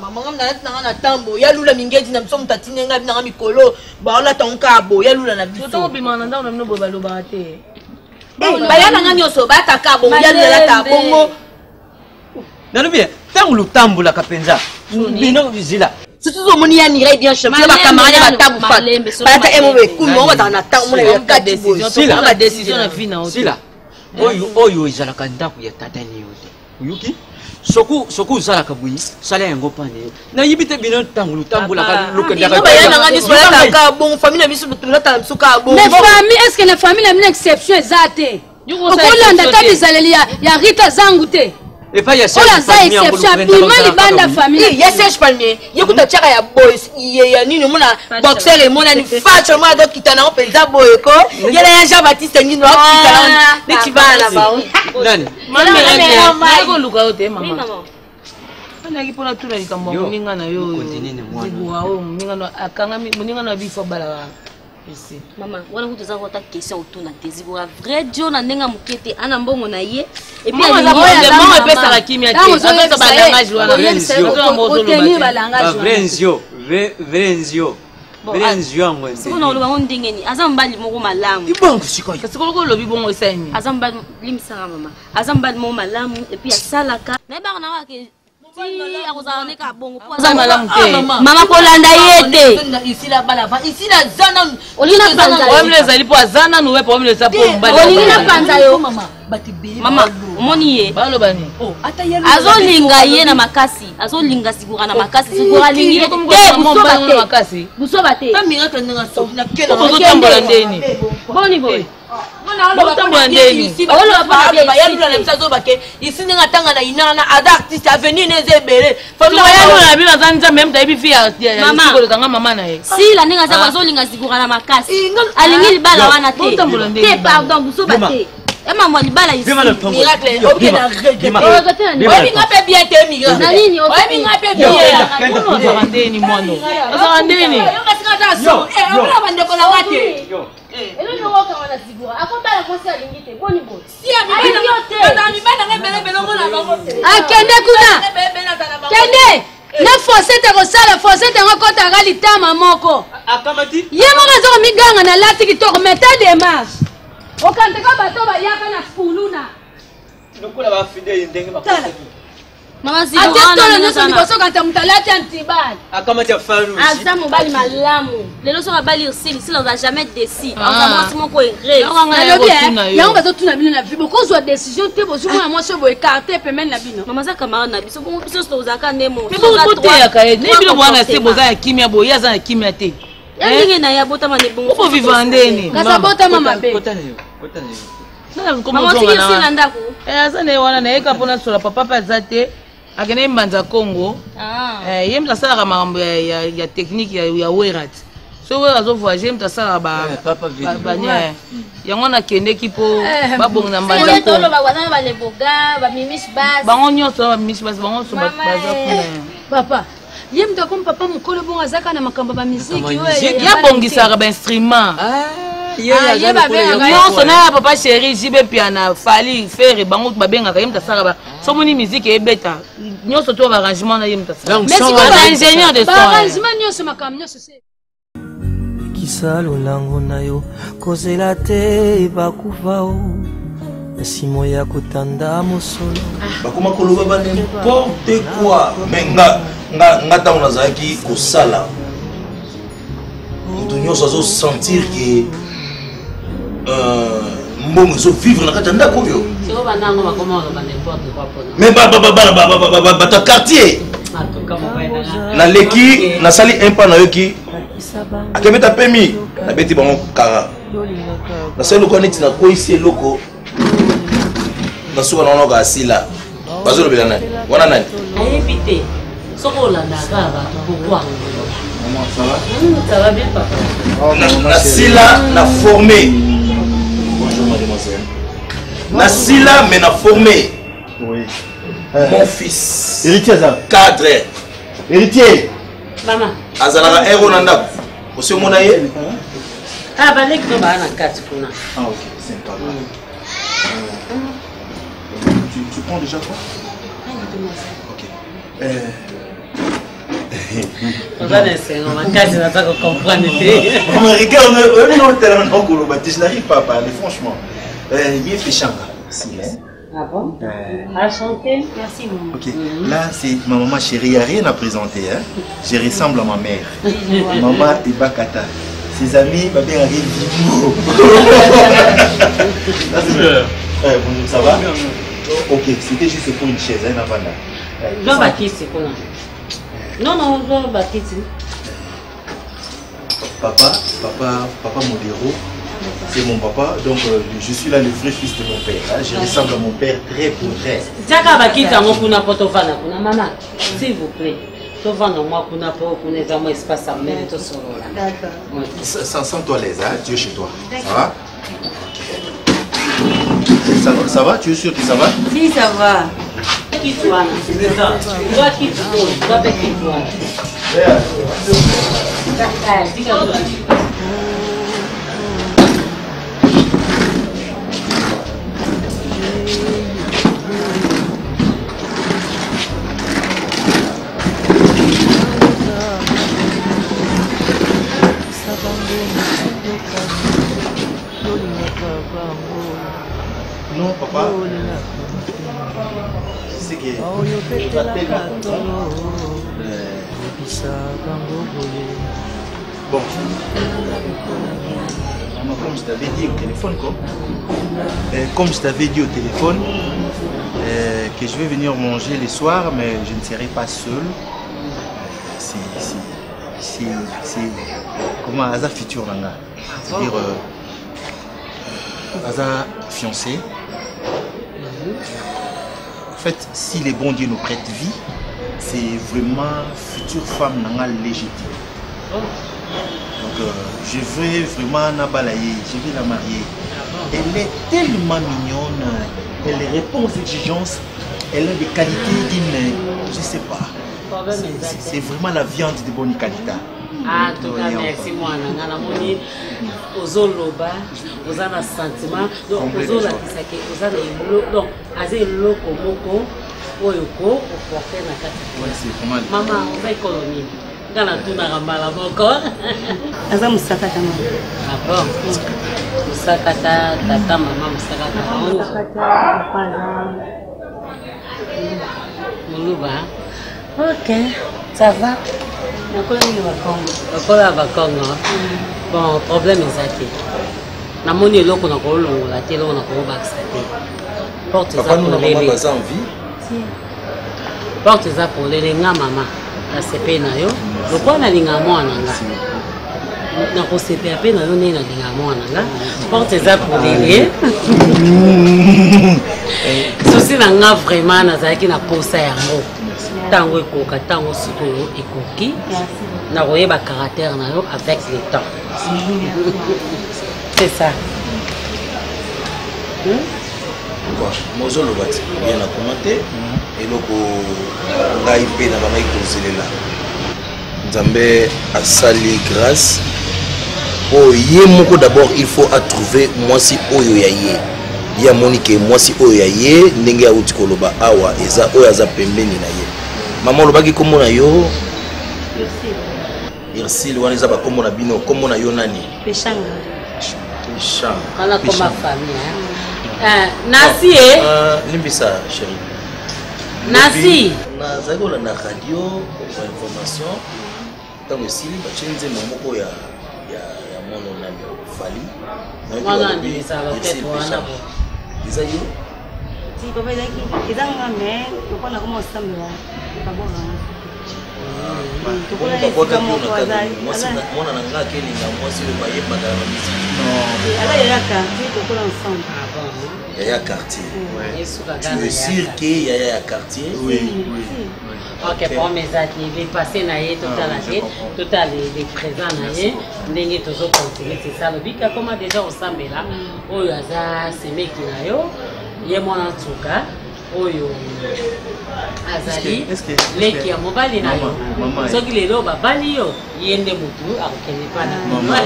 mama nga na tambo yalula mingeti na biso mutati nenga binanga mikolo baolata nkabo yalula na biso tokobima na ndako na bino boye balobaka te bayana nga nyonso bataka bongo yalulata bongo nalobi ntango lutambulaka mpenza bino zila surtout omoni ya nira bien champion ba camarade batabu fa bata emobe kumo bata na tango mona ya kati boy sila ba décision na vie na oto sila oyo ezalaka ndako ya tatani yote yuki soku uzalaka buyi sala yango pane nayibi te bino ntango lutambulaka lukendaka bayana nga nyonso balataka bongo famille na biso tulata biso ka bongo mais famille est-ce que la famille na mine exception ezate okolanda ta bizaleli ya Rita zangu te epa za exception abima libanda famille ya Serge Palmier yekuta tiaka ya boys ya nini mona boxer emona ni facho mona do kitana openza boy ko yela ya Jean Baptiste ngino kitana ne kibana ba nani mama ko luka ote mama ana kipona tula likambo muninga na yo continue ne mwana wow muninga no akanga muninga na bifo bala Maman, wana kutu za kota question autour na tezi kwa vrai Dieu na ndenga mukete ana mbongo na ye et puis maman pesa la kimia te apesa ba langage wana Vrenzio ngwe. Siko na oloba ngondengeni azambali moko malamu. Ibongo sikoy. Siko ko lobi bongo eseni. Azambali limsanga mama. Azambali moko malamu et puis asalaka. Na ba na wake akozaneka bongo po azambala te. Mama kolanda yete. Ici la balava. Ici la zana. Olina panza. Omle zali po azana no we po omle sa po mbali. Olina panza yo mama. Batibe. Mama, omoni ye. Balo bani. Oh, azolinga ye na makasi. Azolinga sigura na makasi. Sigura lingi te makasi. Busoba te. Ba miracle nga so. Na kela ko tambola ndeni. Boni boy. Mona tambola ndeni. Olo ba ba ya lula na msazo bake. Isini ngatanga na inana ada artiste avenir nezebele. Fa ya lula bi bazanza même tayibi fi ya. Mama ko kanga mama na ye. Si la ninga za bazolinga sigura na makasi. Alingi libala wana te. Te pardon busoba te. Ema mwali bala ici. Miracle. OK na regret. Obi ngape bien te miracle. Na nini OK? Obi ngape bien. Ndeni mwono. Ndeni. Yo kasika ta so. Ona bande ko na wate. Elo no woka wana sigura. Akobala kosi alingi te. Boni bo. Si abi na mi bana ngebele bele ngona bango. Akende kuna. Kende. Na fosete ko sala fosete ngokota gali tama moko. Akamati. Yemo ngazo miganga na lati kitoko meta démarche. Okanteka bato bayaka na fuluna. Nokula ba fidèle ndenge bakose. Mama sigura na nyoso liboso kanta mutalati antibali. Akamati afaru. Azamu bali malamu. Lelo so bali usili sila on a jamais décidé. On a moi moko erreur. Yango bato tuna bino na vie boko zo décision te bozo mwa moi so bo écarter pemene na bino. Mama za camarade na biso bon biso to zaka ndemo. Bo te ya kae. Ne bino bwana se boza ya kimia bo ya za ya kimia te. Yangi na ya bota mane bongo. Upo vivandeni. Kasa bota mama be. Mama tiki sina ndako. Azane wana na eka pona sola papa pa zate. Akene mbanza Congo. Ye mtasala mambo ya technique ya werat. So we azo voyager mtasala ba papa banya. Yango na kende kipo babong na mbanza Congo. Tolo ba wana ba leboga ba mimish bas. Bango nyoso ba mimish bas bango so baza kuna. Papa ye mto comme papa mukolo bon azaka na makamba ba musique ya bongisaka ba instrument non sona papa chéri jibe piano fali faire bango babengaka ye mtasaka ba somoni musique ebeta nyoso to ba arrangement na ye mtasaka mais si ba ingénieur de son arrangement nyoso makam nyoso se kisalo lango na yo kozela te bakufao simo ya kutanda mosolo bakoma koloba ba n'importe quoi mais nga tango nazalaki kosala moto nyonso azo sentir que mbongo ezo vivre na kati ya ndako oyo mais bata quartier naleki nasali impa nayoki akebeta pemi nabeti bango kara nasali loko neti nakweyisi eloko nasuka na wana oka asila bazolobela nani wana nani ayebi te soki olandaka bato pourquoi ça va bien papa nasila na formé bonjour mademoiselle nasila mais na formé oui mon fils héritier ça cadre héritier maman azalaka ero na ndako osemona ye baleki to baa na kati kuna ok c'est pas grave tu prends déjà quoi ok je n'arrive pas à parler franchement. Il fait chanter. Merci. Ah bon? Enchanté. Merci maman. Ok. Là c'est ma maman chérie. Il n'y a rien à présenter. Hein? Je ressemble à ma mère. Maman Ibakata. Ses amis, ma mère arrive vivement. Bonjour, ça va? Ok, c'était juste pour une chaise. Non, bah qui c'est quoi? Non, bah qui c'est? Papa Modero, c'est mon papa, donc je suis là le vrai fils de mon père. Hein. Je ressemble à mon père très pour très. Tiaka bakita ngo kuna potovana kuna maman, s'il vous plaît. Tovana moi kuna po kuna zamo espace à mettre tout sur là. D'accord. Sens-toi à l'aise, hein. Tu es chez toi. Ça va? Ça va? Tu es sûr que ça va? Si ça va. Kitwana. Toi kitwana. Toi kitwana. Non, papa. C'est que je dois tellement comprendre. Bon. Comme je t'avais dit au téléphone, comme je t'avais dit au téléphone, que je vais venir manger le soir, mais je ne serai pas seul. C'est comment Aza futur Nanga. C'est-à-dire Aza fiancé. En fait, si les bons dieux nous prêtent vie, c'est vraiment future femme Nanga légitime. Donc je veux vraiment Nabalaye, je vais la marier. Elle est tellement mignonne, elle répond aux exigences, elle a des qualités d'une, je sais pas. C'est vraiment la viande de bonne qualité. Ah, en tout cas, merci moi. Namoni, ozoloba, ozana sentiment, donc ozola kisake, ozana donc azé loko moko, oyoko, oporter na kati. Maman, on va économiser. Quand on tourne à Rambala encore. Aza musaka kama. Ah bon. Musaka ta tata maman musaka ta. Muluba. Ok, ça va. Okola bakongo. Bon, problème ezaki. Namoni eloko na kolongola te eloko na kobakisa te. Porte eza pour lele. Porte eza pour lele nga mama. Nasepe na yo. Lokwa nalinga mwana nga. Nakosepe pe na yo nena linga mwana nga. Porte eza pour lele. Sosi na nga vraiment nazalaki na posa yango. Tango ekoka tango sikoyo ekoki na koyeba caractère na yo avec le temps. C'est ça. Mozolo bati bien a commenté et loko ngai pe na bangai kozelela. Nzambe asali grâce. Oh yé moko d'abord il faut trouver moi si oyo ya yé. Ya Monique moi si oyo ya yé ndenge ya uti koloba awa eza oyo aza pembeni na yé. Maman lobaki komo na yo Irsile wana eza ba komo na bino komo na yo nani Peshanga Kala comme famille Nasi limbisa chérie Nasi nazako na radio pour information tango sili ba chenze momoko ya mono na fali wana ndi ça va peut-être wana eza yo si papa ezaki ezanga mais tokona koma osambela babora mwana na nga akelinga mwasi oyo bayembaka na misiki ala yaya quartier tokola ensemble yaya quartier tu es sûr que yaya quartier oui ok bon mais zaki les passé na ye total les présents na ye ndenge tozo continuer c'est ça le but comment déjà osambela oyo aza semeki na yo ye mwana tsuka oyo azali leki ya mobali na yo soki lelo babali yo yende mutu akokende pa na mama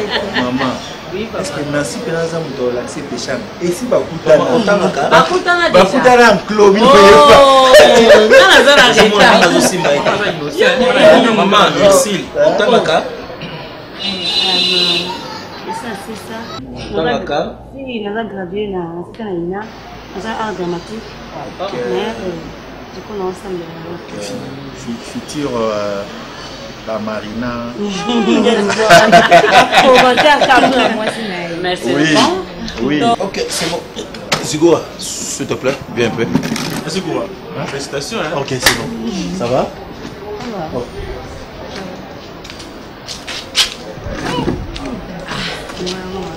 est-ce que merci penaza muto la c'est péchant et si bakutana enclos mine nana za na reta azosimba maman Lucille otangaka c'est ça si naza gradué na sika na ina naza art dramatique mais du coup non ensemble futur la Marina oui ok c'est bon Zigoa s'il te plaît viens un peu Zigoa félicitations ok c'est bon ça va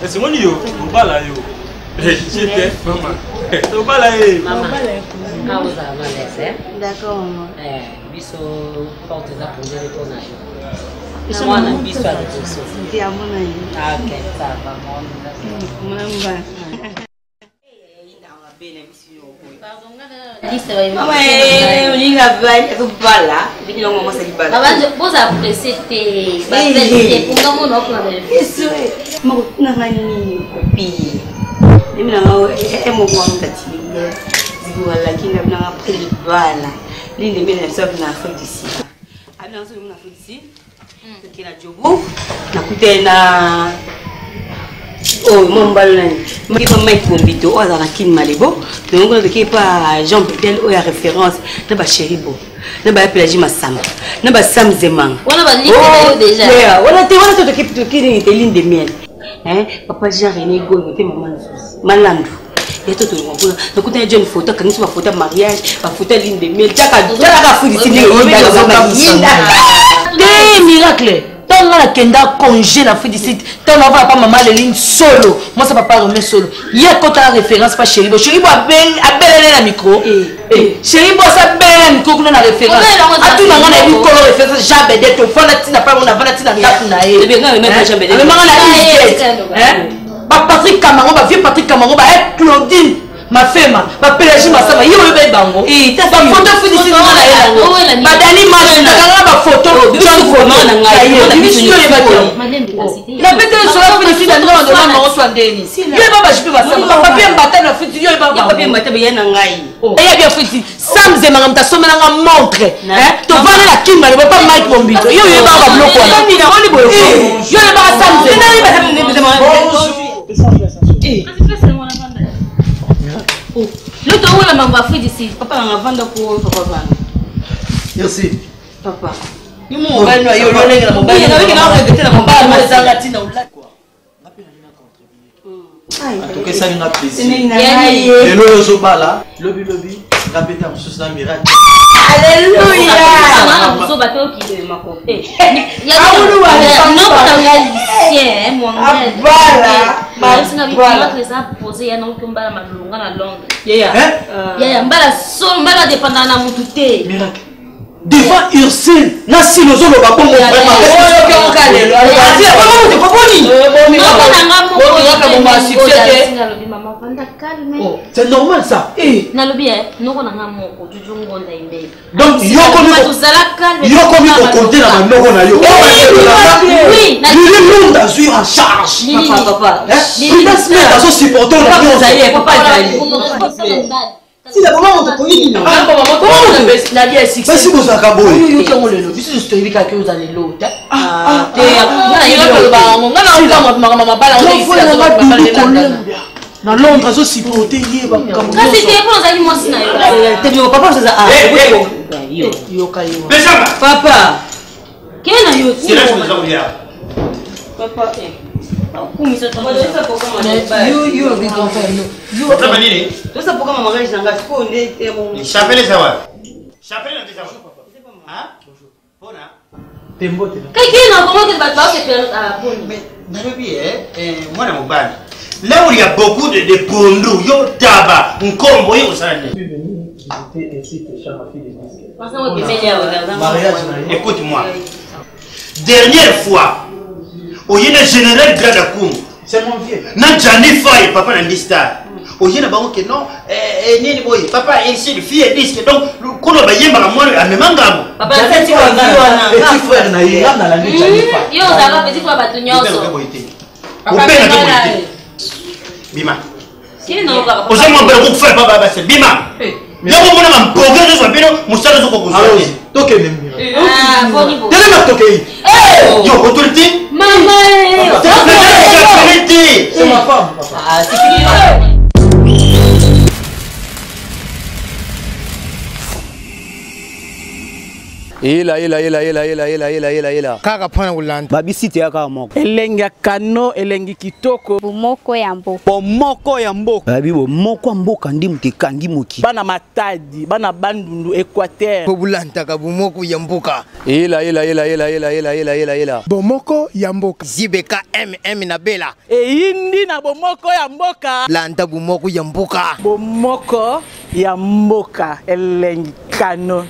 c'est moi yo bala yo j'étais maman to bala e maman causa malaise d'accord maman biso porte za poser le ton ayo na mwana biso a biso ndia mona yi ok ça va mona mba Vous appréciez tes belles pour nous non Oh, mon ballon. Je ne sais pas si je suis un kin malebo. Donc, je ne sais pas Jean Pétel ou la référence. Je suis chéri beau. Je suis Pélagie Massam. Je suis Sam Zeman. On a ligne déjà. On a tout ligne de miel. Papa Jean René Goy, je maman Malandou. Il y a tout le monde. Donc, on a une photo, quand on a une photo de mariage, une photo de ligne de miel. Tu as miracle. Tant que la kenda congé la fille d'ici, tant on va pas maman les lignes solo. Moi ça va pas remettre solo. Il y a quand la référence pas chéri. Chéri boit belle la micro. Chéri boit ça belle micro qu'on a la référence. À tout le monde a vu qu'on a référence jamais d'être au fond la tina pas on a pas la tina na e. Bien quand même jamais d'être. Maman la hein? Patrick Camaro, va vieux Patrick Camaro, va être Claudine. Ma femme, ma pélagie, ma femme, il y a eu un bango. Et ta photo fait ici, madame, ma photo, la bête est sur la félicité de l'endroit de la Maroc Denis. Il y a pas de papier en bataille, la félicité, il y a pas de papier en bataille, il y a un gaï. Il y a bien félicité. Sam Zeman, ta somme, elle a montré. Tu vas la Kim, elle ne va pas Mike Bombito. Il y a eu un bloc. Il y a eu un Sam Zeman. Le temps où la maman va faire d'ici, papa va vendre pour papa. Merci. Papa. Il m'a envoyé la mobile. Il a regretté la mobile. En tout cas, ça nous a plaisir. Et le Zobala, lobby, répétez en sous la miracle. Alléluia. Devant Ursule, là si nous avons pas vraiment c'est normal ça. Donc il y a en charge. Si la maman on te connaît, la vie est six. Mais si vous avez un oui, tu as le lot. Si tu as que vous allez l'eau. dans Londres, je suis porté hier. Papa. Papa. Là où il y a beaucoup de pondou, yo taba, un combo, yo ça. Écoute-moi. Dernière fois, au y a le général Gradakoum. C'est mon vieux. N'a jamais fait, papa n'a dit ça. Au y a le que non, papa est ici, le fille est disque. Donc, quand on va y aller, moi, à mes mangam. Papa, c'est petit frère, n'a eu dans la nuit. Yo, ça va, petit frère, tu n'as pas. Bima. Vous avez mon père, vous faites pas, c'est Bima. Yo, vous avez un programme de Zabino, Moussa de Zoko. Toke ah, bon niveau. Yo, autorité. Maman, c'est ma femme. Ah, c'est fini. Ela. Kaka pana ulanda. Babisite ya kaka moko. Elengi kano, elengi kitoko. Bomoko ya mboka. Bomoko ya mboka. Babi bomoko ya mboka ndi mtekangi moki. Bana Matadi, bana Bandundu, Équateur. Pobulanta ka bomoko ya mboka. Ela. Bomoko ya mboka. Zibeka MM na Bela. Indi na bomoko ya mboka. Lanta bomoko ya mboka. Bomoko ya mboka. Elengi kano.